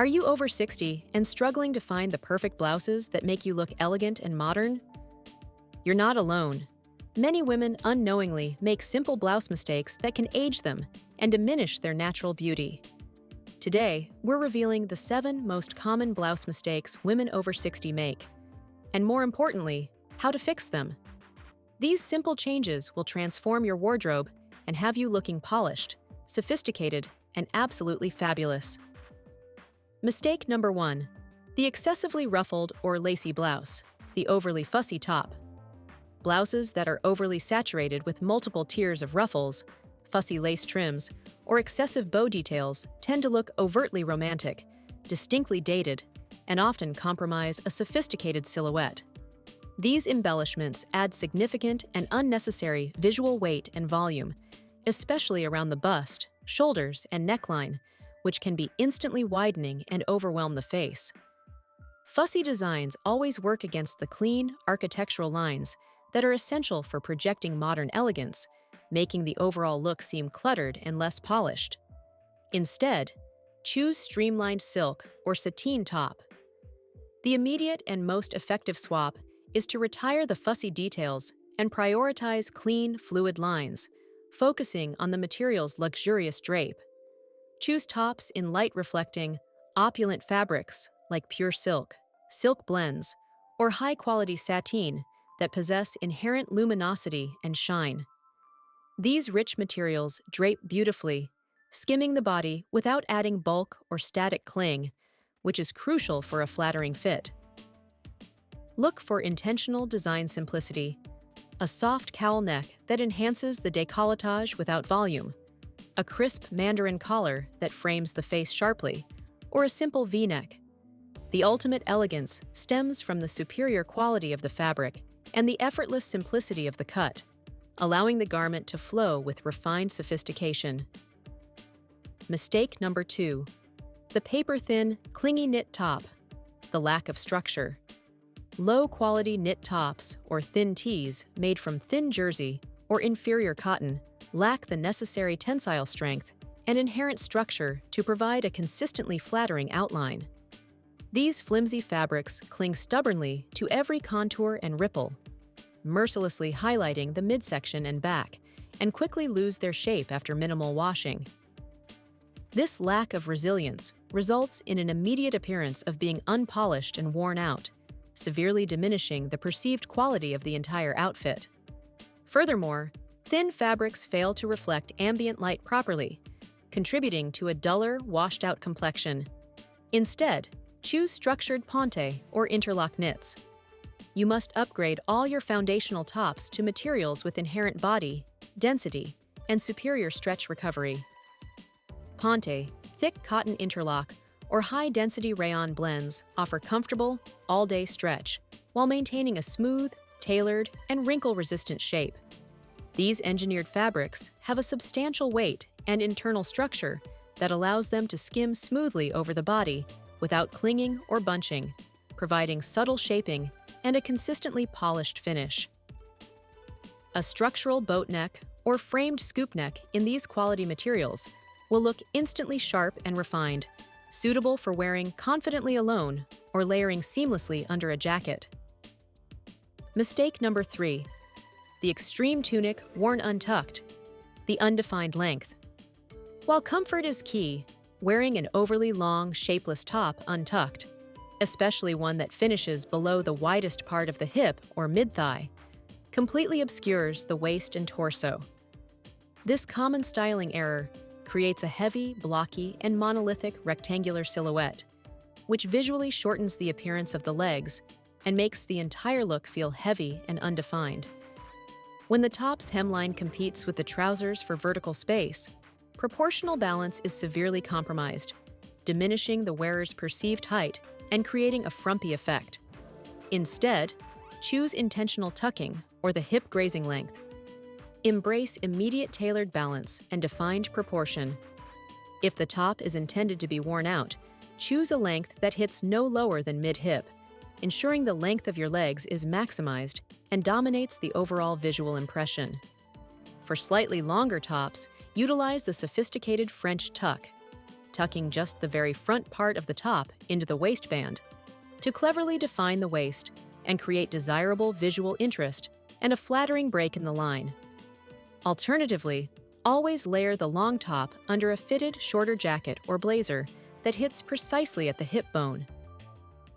Are you over 60 and struggling to find the perfect blouses that make you look elegant and modern? You're not alone. Many women unknowingly make simple blouse mistakes that can age them and diminish their natural beauty. Today, we're revealing the 7 most common blouse mistakes women over 60 make, and more importantly, how to fix them. These simple changes will transform your wardrobe and have you looking polished, sophisticated, and absolutely fabulous. Mistake number 1. The excessively ruffled or lacy blouse, the overly fussy top. Blouses that are overly saturated with multiple tiers of ruffles, fussy lace trims, or excessive bow details tend to look overtly romantic, distinctly dated, and often compromise a sophisticated silhouette. These embellishments add significant and unnecessary visual weight and volume, especially around the bust, shoulders, and neckline, which can be instantly widening and overwhelm the face. Fussy designs always work against the clean, architectural lines that are essential for projecting modern elegance, making the overall look seem cluttered and less polished. Instead, choose streamlined silk or sateen top. The immediate and most effective swap is to retire the fussy details and prioritize clean, fluid lines, focusing on the material's luxurious drape. Choose tops in light-reflecting, opulent fabrics like pure silk, silk blends, or high-quality sateen that possess inherent luminosity and shine. These rich materials drape beautifully, skimming the body without adding bulk or static cling, which is crucial for a flattering fit. Look for intentional design simplicity, a soft cowl neck that enhances the décolletage without volume, a crisp mandarin collar that frames the face sharply, or a simple V-neck. The ultimate elegance stems from the superior quality of the fabric and the effortless simplicity of the cut, allowing the garment to flow with refined sophistication. Mistake number 2. The paper-thin, clingy knit top, the lack of structure. Low-quality knit tops or thin tees made from thin jersey or inferior cotton lack the necessary tensile strength and inherent structure to provide a consistently flattering outline. These flimsy fabrics cling stubbornly to every contour and ripple, mercilessly highlighting the midsection and back, and quickly lose their shape after minimal washing. This lack of resilience results in an immediate appearance of being unpolished and worn out, severely diminishing the perceived quality of the entire outfit. Furthermore, thin fabrics fail to reflect ambient light properly, contributing to a duller, washed-out complexion. Instead, choose structured ponte or interlock knits. You must upgrade all your foundational tops to materials with inherent body, density, and superior stretch recovery. Ponte, thick cotton interlock, or high-density rayon blends offer comfortable, all-day stretch, while maintaining a smooth, tailored, and wrinkle-resistant shape. These engineered fabrics have a substantial weight and internal structure that allows them to skim smoothly over the body without clinging or bunching, providing subtle shaping and a consistently polished finish. A structural boat neck or framed scoop neck in these quality materials will look instantly sharp and refined, suitable for wearing confidently alone or layering seamlessly under a jacket. Mistake number 3. The extreme tunic worn untucked, the undefined length. While comfort is key, wearing an overly long, shapeless top untucked, especially one that finishes below the widest part of the hip or mid-thigh, completely obscures the waist and torso. This common styling error creates a heavy, blocky, and monolithic rectangular silhouette, which visually shortens the appearance of the legs and makes the entire look feel heavy and undefined. When the top's hemline competes with the trousers for vertical space, proportional balance is severely compromised, diminishing the wearer's perceived height and creating a frumpy effect. Instead, choose intentional tucking or the hip grazing length. Embrace immediate tailored balance and defined proportion. If the top is intended to be worn out, choose a length that hits no lower than mid-hip, ensuring the length of your legs is maximized and dominates the overall visual impression. For slightly longer tops, utilize the sophisticated French tuck. tucking just the very front part of the top into the waistband to cleverly define the waist and create desirable visual interest and a flattering break in the line. Alternatively, always layer the long top under a fitted shorter jacket or blazer that hits precisely at the hip bone.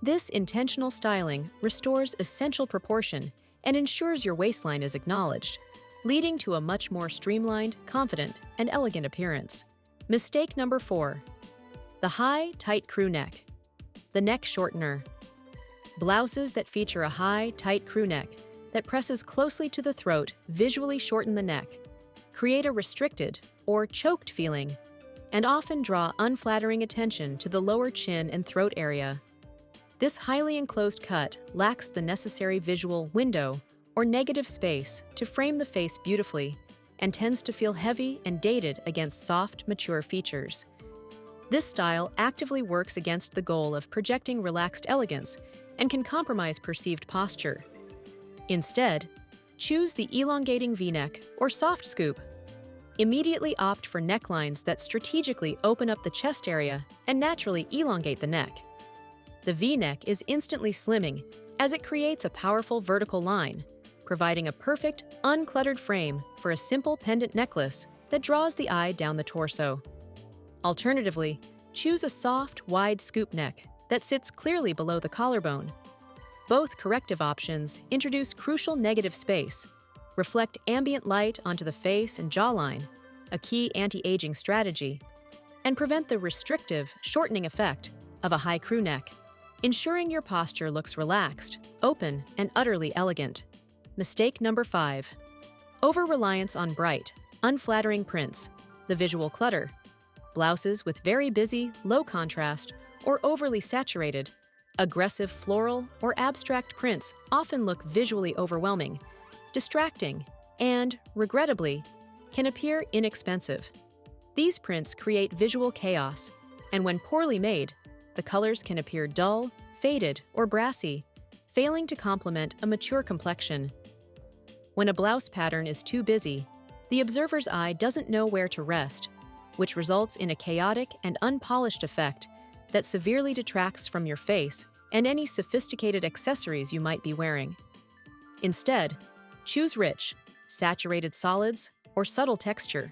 This intentional styling restores essential proportion and ensures your waistline is acknowledged, leading to a much more streamlined, confident, and elegant appearance. Mistake number 4. The high, tight crew neck. The neck shortener. Blouses that feature a high, tight crew neck that presses closely to the throat visually shorten the neck, create a restricted or choked feeling, and often draw unflattering attention to the lower chin and throat area. This highly enclosed cut lacks the necessary visual window or negative space to frame the face beautifully and tends to feel heavy and dated against soft, mature features. This style actively works against the goal of projecting relaxed elegance and can compromise perceived posture. Instead, choose the elongating V-neck or soft scoop. Immediately opt for necklines that strategically open up the chest area and naturally elongate the neck. The V-neck is instantly slimming as it creates a powerful vertical line, providing a perfect, uncluttered frame for a simple pendant necklace that draws the eye down the torso. Alternatively, choose a soft, wide scoop neck that sits clearly below the collarbone. Both corrective options introduce crucial negative space, reflect ambient light onto the face and jawline, a key anti-aging strategy, and prevent the restrictive, shortening effect of a high crew neck, ensuring your posture looks relaxed, open, and utterly elegant. Mistake number 5. Over-reliance on bright, unflattering prints, the visual clutter. Blouses with very busy, low contrast, or overly saturated, aggressive floral or abstract prints often look visually overwhelming, distracting, and, regrettably, can appear inexpensive. These prints create visual chaos, and when poorly made, the colors can appear dull, faded, or brassy, failing to complement a mature complexion. When a blouse pattern is too busy, the observer's eye doesn't know where to rest, which results in a chaotic and unpolished effect that severely detracts from your face and any sophisticated accessories you might be wearing. Instead, choose rich, saturated solids, or subtle texture.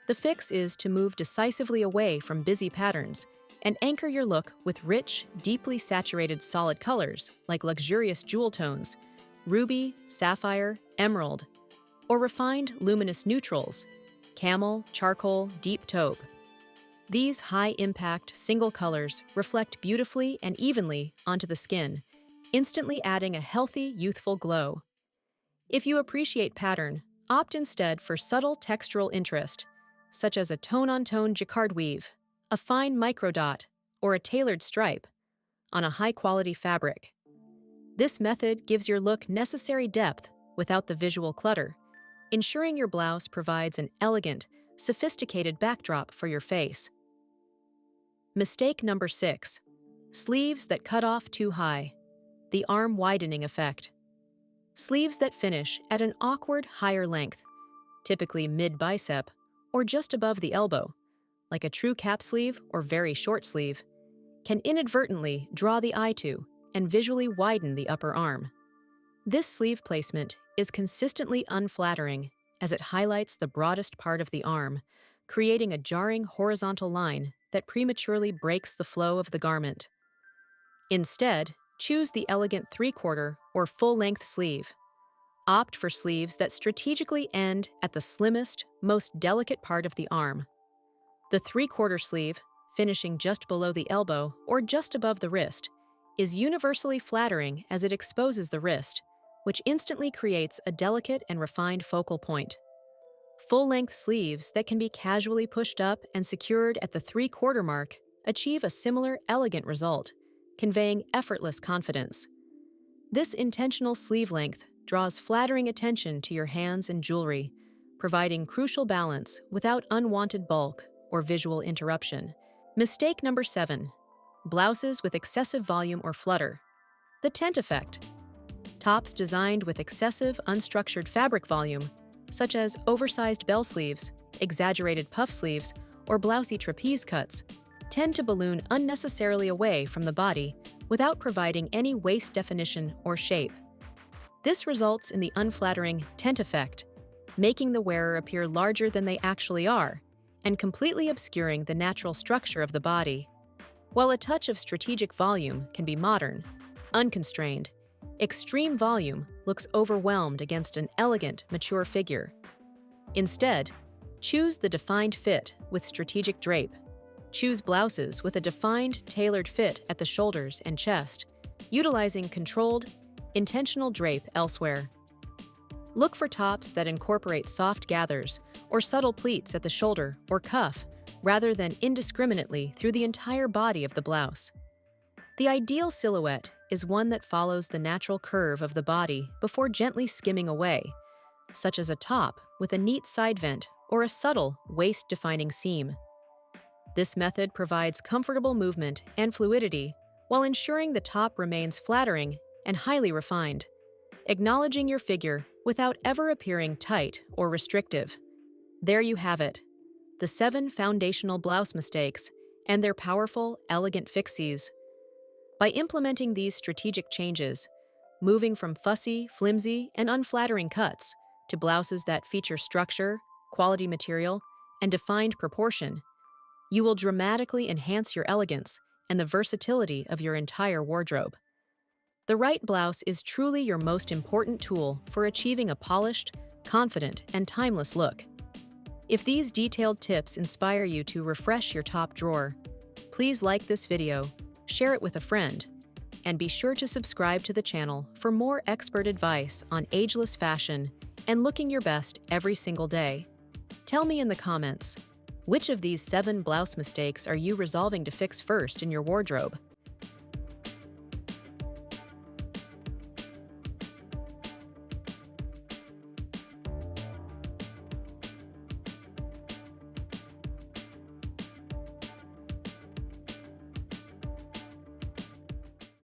The fix is to move decisively away from busy patterns and anchor your look with rich, deeply saturated solid colors like luxurious jewel tones, ruby, sapphire, emerald, or refined luminous neutrals, camel, charcoal, deep taupe. These high-impact, single colors reflect beautifully and evenly onto the skin, instantly adding a healthy, youthful glow. If you appreciate pattern, opt instead for subtle textural interest, such as a tone-on-tone jacquard weave, a fine microdot, or a tailored stripe, on a high-quality fabric. This method gives your look necessary depth without the visual clutter, ensuring your blouse provides an elegant, sophisticated backdrop for your face. Mistake number 6. Sleeves that cut off too high. The arm widening effect. Sleeves that finish at an awkward higher length, typically mid-bicep or just above the elbow, like a true cap sleeve or very short sleeve, can inadvertently draw the eye to and visually widen the upper arm. This sleeve placement is consistently unflattering as it highlights the broadest part of the arm, creating a jarring horizontal line that prematurely breaks the flow of the garment. Instead, choose the elegant 3/4 or full-length sleeve. Opt for sleeves that strategically end at the slimmest, most delicate part of the arm. The 3/4 sleeve, finishing just below the elbow or just above the wrist, is universally flattering as it exposes the wrist, which instantly creates a delicate and refined focal point. Full-length sleeves that can be casually pushed up and secured at the 3/4 mark achieve a similar elegant result, conveying effortless confidence. This intentional sleeve length draws flattering attention to your hands and jewelry, providing crucial balance without unwanted bulk or visual interruption. Mistake number 7. Blouses with excessive volume or flutter. The tent effect. Tops designed with excessive, unstructured fabric volume, such as oversized bell sleeves, exaggerated puff sleeves, or blousy trapeze cuts tend to balloon unnecessarily away from the body without providing any waist definition or shape. This results in the unflattering tent effect, making the wearer appear larger than they actually are and completely obscuring the natural structure of the body. While a touch of strategic volume can be modern, unconstrained, extreme volume looks overwhelmed against an elegant, mature figure. Instead, choose the defined fit with strategic drape. Choose blouses with a defined, tailored fit at the shoulders and chest, utilizing controlled, intentional drape elsewhere. Look for tops that incorporate soft gathers or subtle pleats at the shoulder or cuff, rather than indiscriminately through the entire body of the blouse. The ideal silhouette is one that follows the natural curve of the body before gently skimming away, such as a top with a neat side vent or a subtle waist-defining seam. This method provides comfortable movement and fluidity while ensuring the top remains flattering and highly refined, acknowledging your figure without ever appearing tight or restrictive. There you have it, the 7 foundational blouse mistakes and their powerful, elegant fixies. By implementing these strategic changes, moving from fussy, flimsy, and unflattering cuts to blouses that feature structure, quality material, and defined proportion, you will dramatically enhance your elegance and the versatility of your entire wardrobe. The right blouse is truly your most important tool for achieving a polished, confident, and timeless look. If these detailed tips inspire you to refresh your top drawer, please like this video, share it with a friend, and be sure to subscribe to the channel for more expert advice on ageless fashion and looking your best every single day. Tell me in the comments, which of these 7 blouse mistakes are you resolving to fix first in your wardrobe?